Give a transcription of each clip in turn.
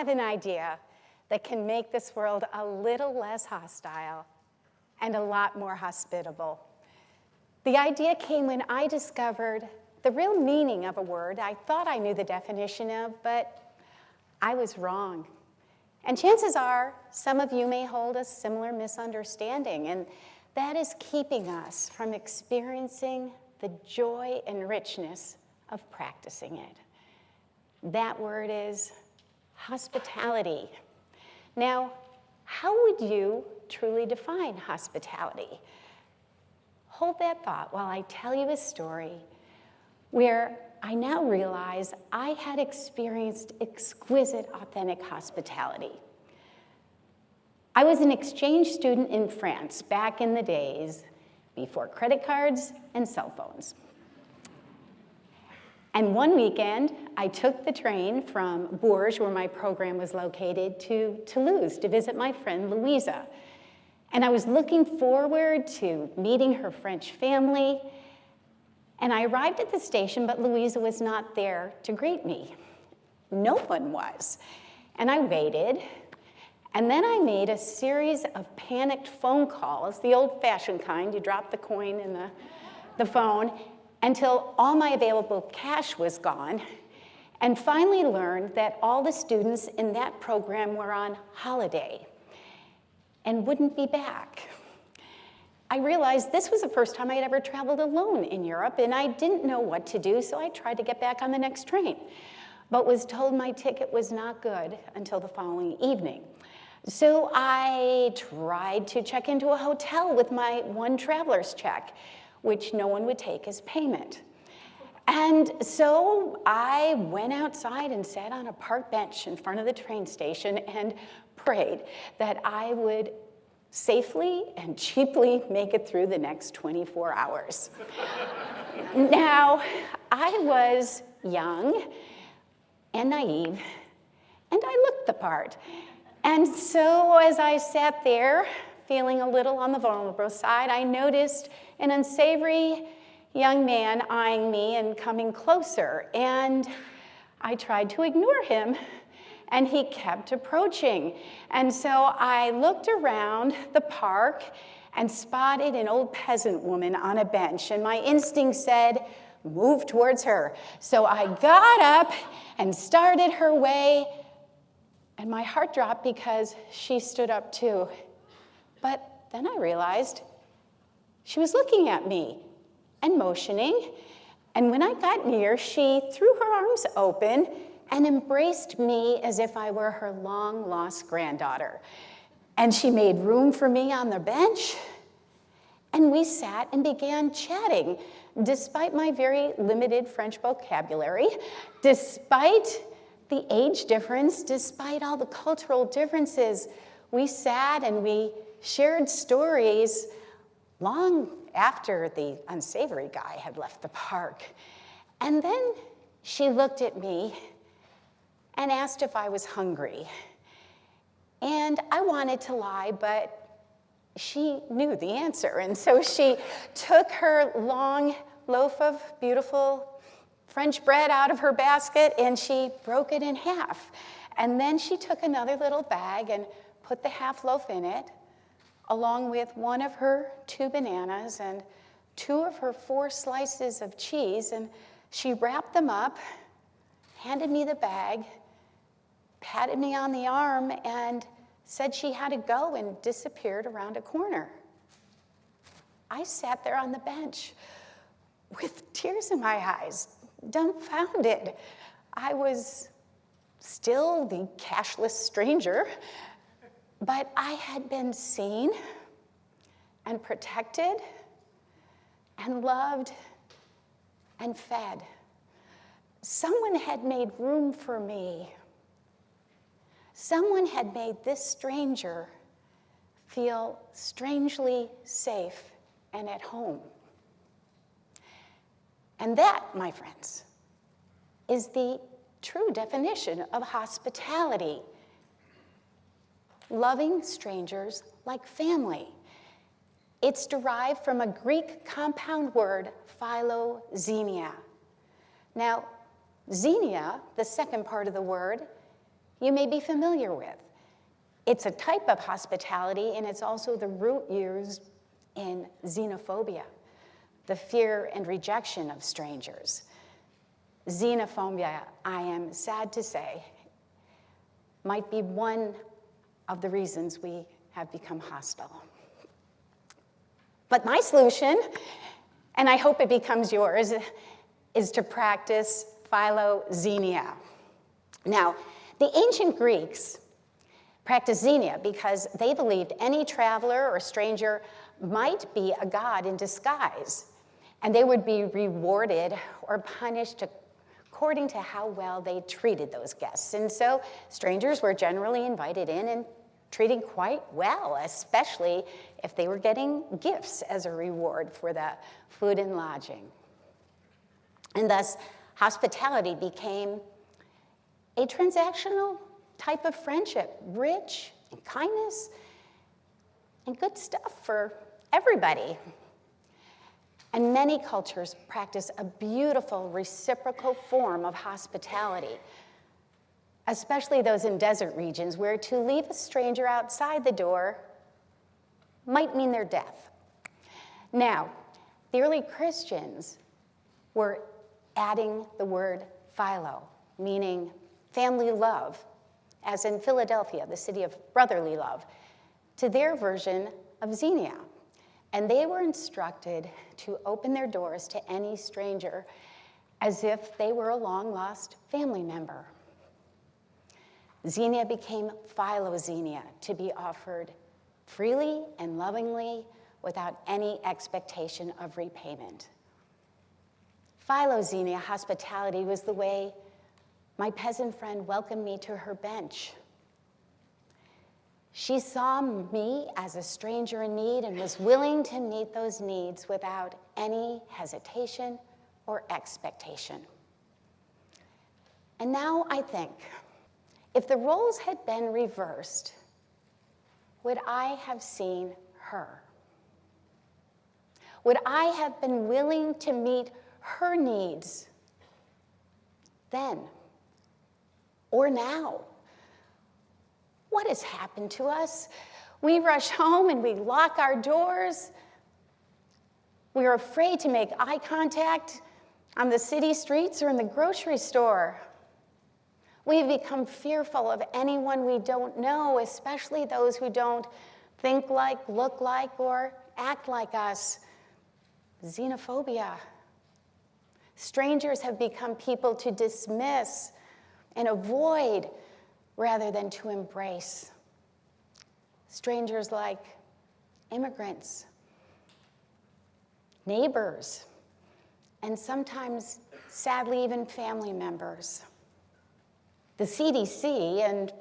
have an idea that can make this world a little less hostile and a lot more hospitable. The idea came when I discovered the real meaning of a word I thought I knew the definition of, but I was wrong. And chances are, some of you may hold a similar misunderstanding, and that is keeping us from experiencing the joy and richness of practicing it. That word is hospitality. Now, how would you truly define hospitality? Hold that thought while I tell you a story where I now realize I had experienced exquisite, authentic hospitality. I was an exchange student in France back in the days before credit cards and cell phones. And one weekend, I took the train from Bourges, where my program was located, to Toulouse to visit my friend Louisa. And I was looking forward to meeting her French family. And I arrived at the station, but Louisa was not there to greet me. No one was. And I waited. And then I made a series of panicked phone calls, the old-fashioned kind. You drop the coin in the phone, until all my available cash was gone, and finally learned that all the students in that program were on holiday and wouldn't be back. I realized this was the first time I had ever traveled alone in Europe, and I didn't know what to do, so I tried to get back on the next train, but was told my ticket was not good until the following evening. So I tried to check into a hotel with my one traveler's check, which no one would take as payment. And so I went outside and sat on a park bench in front of the train station and prayed that I would safely and cheaply make it through the next 24 hours. Now, I was young and naive, and I looked the part. And so as I sat there, feeling a little on the vulnerable side, I noticed an unsavory young man eyeing me and coming closer. And I tried to ignore him, and he kept approaching. And so I looked around the park and spotted an old peasant woman on a bench, and my instinct said, move towards her. So I got up and started her way, and my heart dropped because she stood up too. But then I realized she was looking at me and motioning. And when I got near, she threw her arms open and embraced me as if I were her long-lost granddaughter. And she made room for me on the bench, and we sat and began chatting, despite my very limited French vocabulary, despite the age difference, despite all the cultural differences. We sat and we shared stories long after the unsavory guy had left the park. And then she looked at me and asked if I was hungry. And I wanted to lie, but she knew the answer. And so she took her long loaf of beautiful French bread out of her basket, and she broke it in half. And then she took another little bag and put the half loaf in it, along with one of her 2 bananas and 2 of her 4 slices of cheese, and she wrapped them up, handed me the bag, patted me on the arm, and said she had to go, and disappeared around a corner. I sat there on the bench with tears in my eyes, dumbfounded. I was still the cashless stranger, but I had been seen and protected and loved and fed. Someone had made room for me. Someone had made this stranger feel strangely safe and at home. And that, my friends, is the true definition of hospitality. Loving strangers like family. It's derived from a Greek compound word, Philoxenia. Now, xenia, the second part of the word, you may be familiar with. It's a type of hospitality, and it's also the root used in xenophobia, the fear and rejection of strangers. Xenophobia, I am sad to say, might be one of the reasons we have become hostile. But my solution, and I hope it becomes yours, is to practice Philoxenia. Now, the ancient Greeks practiced Zenia because they believed any traveler or stranger might be a god in disguise, and they would be rewarded or punished according to how well they treated those guests. And so strangers were generally invited in and treated quite well, especially if they were getting gifts as a reward for the food and lodging. And thus, hospitality became a transactional type of friendship, rich in kindness and good stuff for everybody. And many cultures practice a beautiful reciprocal form of hospitality, especially those in desert regions where to leave a stranger outside the door might mean their death. Now, the early Christians were adding the word philo, meaning family love, as in Philadelphia, the city of brotherly love, to their version of Zenia. And they were instructed to open their doors to any stranger as if they were a long-lost family member. Zenia became Philoxenia, to be offered freely and lovingly without any expectation of repayment. Philoxenia hospitality was the way my peasant friend welcomed me to her bench. She saw me as a stranger in need and was willing to meet those needs without any hesitation or expectation. And now I think, if the roles had been reversed, would I have seen her? Would I have been willing to meet her needs then or now? What has happened to us? We rush home and we lock our doors. We are afraid to make eye contact on the city streets or in the grocery store. We've become fearful of anyone we don't know, especially those who don't think like, look like, or act like us. Xenophobia. Strangers have become people to dismiss and avoid rather than to embrace. Strangers like immigrants, neighbors, and sometimes, sadly, even family members. The CDC and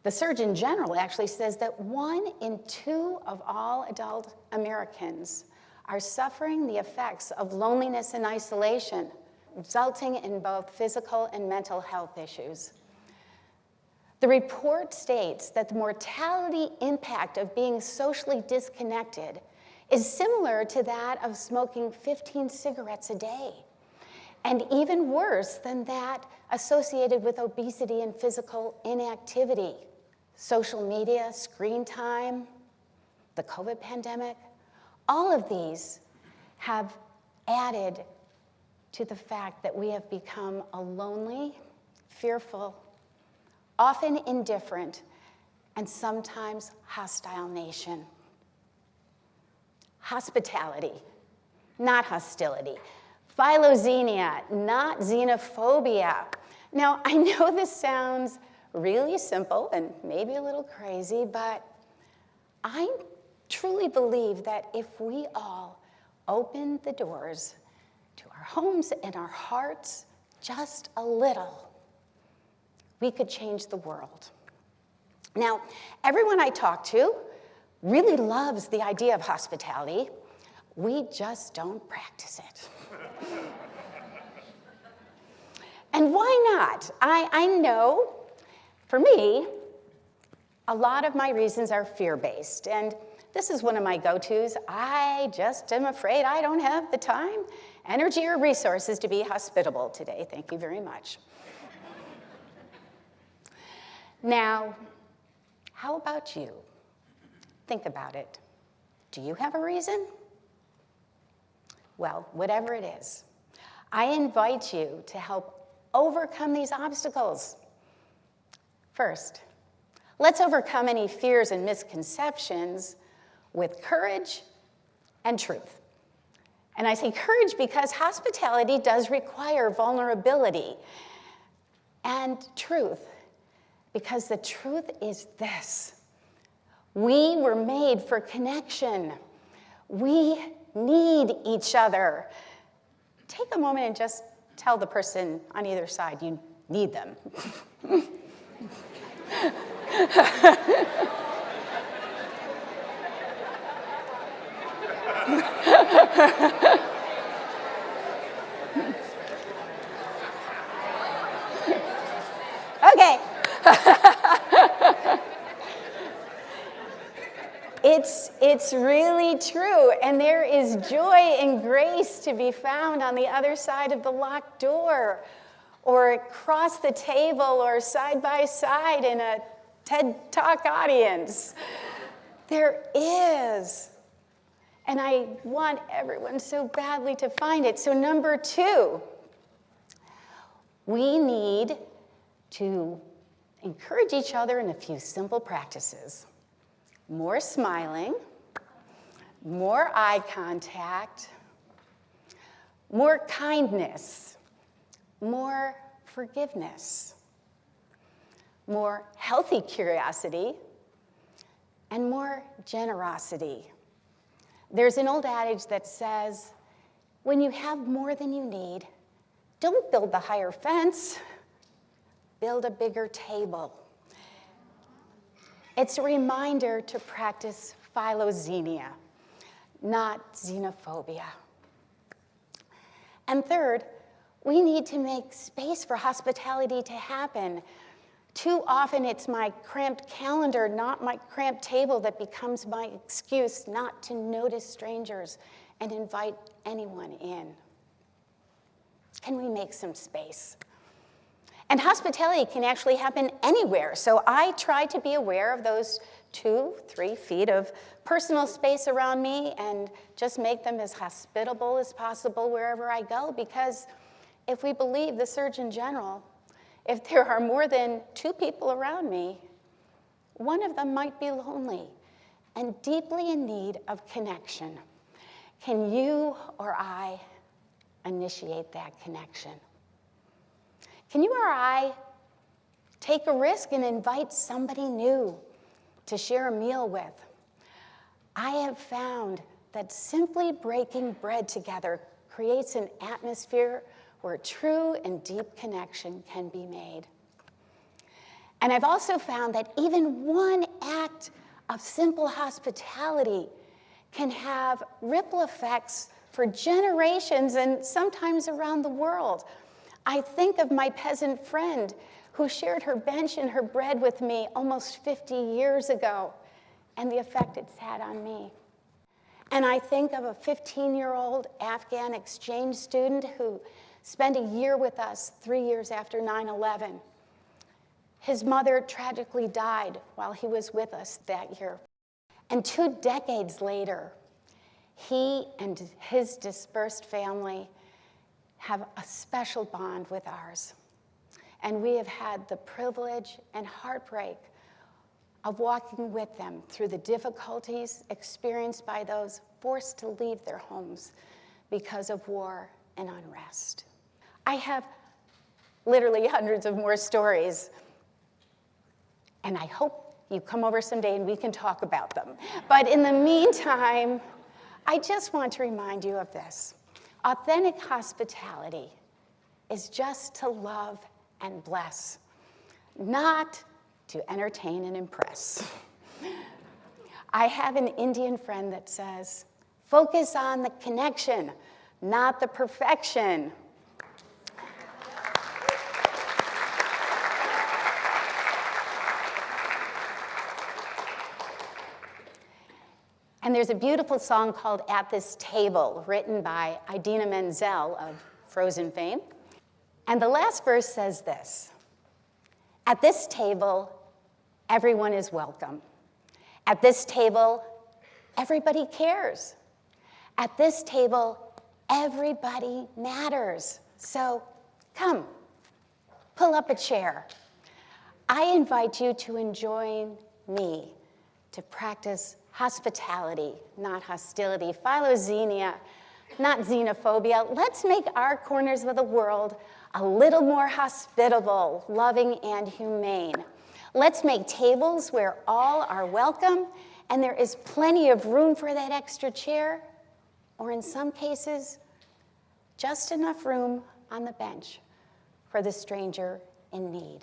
the Surgeon General actually says that 1 in 2 of all adult Americans are suffering the effects of loneliness and isolation, resulting in both physical and mental health issues. The report states that the mortality impact of being socially disconnected is similar to that of smoking 15 cigarettes a day, and even worse than that associated with obesity and physical inactivity. Social media, screen time, the COVID pandemic, all of these have added to the fact that we have become a lonely, fearful, often indifferent, and sometimes hostile nation. Hospitality, not hostility. Philoxenia, not xenophobia. Now, I know this sounds really simple and maybe a little crazy, but I truly believe that if we all opened the doors to our homes and our hearts just a little, we could change the world. Now, everyone I talk to really loves the idea of hospitality. We just don't practice it. And why not? I know, for me, a lot of my reasons are fear-based, and this is one of my go-tos. I just am afraid I don't have the time, energy, or resources to be hospitable today. Thank you very much. Now, how about you? Think about it. Do you have a reason? Well, whatever it is, I invite you to help overcome these obstacles. First, let's overcome any fears and misconceptions with courage and truth. And I say courage because hospitality does require vulnerability, and truth because the truth is this: we were made for connection. We need each other. Take a moment and just tell the person on either side you need them. Okay. It's really true, and there is joy and grace to be found on the other side of the locked door, or across the table, or side by side in a TED Talk audience. There is. And I want everyone so badly to find it. So number 2, we need to encourage each other in a few simple practices. More smiling, more eye contact, more kindness, more forgiveness, more healthy curiosity, and more generosity. There's an old adage that says, when you have more than you need, don't build the higher fence, build a bigger table. It's a reminder to practice Philoxenia, not xenophobia. And third, we need to make space for hospitality to happen. Too often it's my cramped calendar, not my cramped table, that becomes my excuse not to notice strangers and invite anyone in. Can we make some space? And hospitality can actually happen anywhere. So I try to be aware of those 2-3 feet of personal space around me and just make them as hospitable as possible wherever I go, because if we believe the Surgeon General, if there are more than 2 people around me, one of them might be lonely and deeply in need of connection. Can you or I initiate that connection? Can you or I take a risk and invite somebody new to share a meal with? I have found that simply breaking bread together creates an atmosphere where true and deep connection can be made. And I've also found that even one act of simple hospitality can have ripple effects for generations and sometimes around the world. I think of my peasant friend who shared her bench and her bread with me almost 50 years ago, and the effect it's had on me. And I think of a 15-year-old Afghan exchange student who spent a year with us 3 years after 9/11. His mother tragically died while he was with us that year. And 2 decades later, he and his dispersed family have a special bond with ours. And we have had the privilege and heartbreak of walking with them through the difficulties experienced by those forced to leave their homes because of war and unrest. I have literally hundreds of more stories, and I hope you come over someday and we can talk about them. But in the meantime, I just want to remind you of this. Authentic hospitality is just to love and bless, not to entertain and impress. I have an Indian friend that says, focus on the connection, not the perfection. And there's a beautiful song called At This Table, written by Idina Menzel of Frozen fame. And the last verse says this: at this table, everyone is welcome. At this table, everybody cares. At this table, everybody matters. So come, pull up a chair. I invite you to join me to practice hospitality, not hostility, Philoxenia, not xenophobia. Let's make our corners of the world a little more hospitable, loving, and humane. Let's make tables where all are welcome and there is plenty of room for that extra chair, or in some cases, just enough room on the bench for the stranger in need.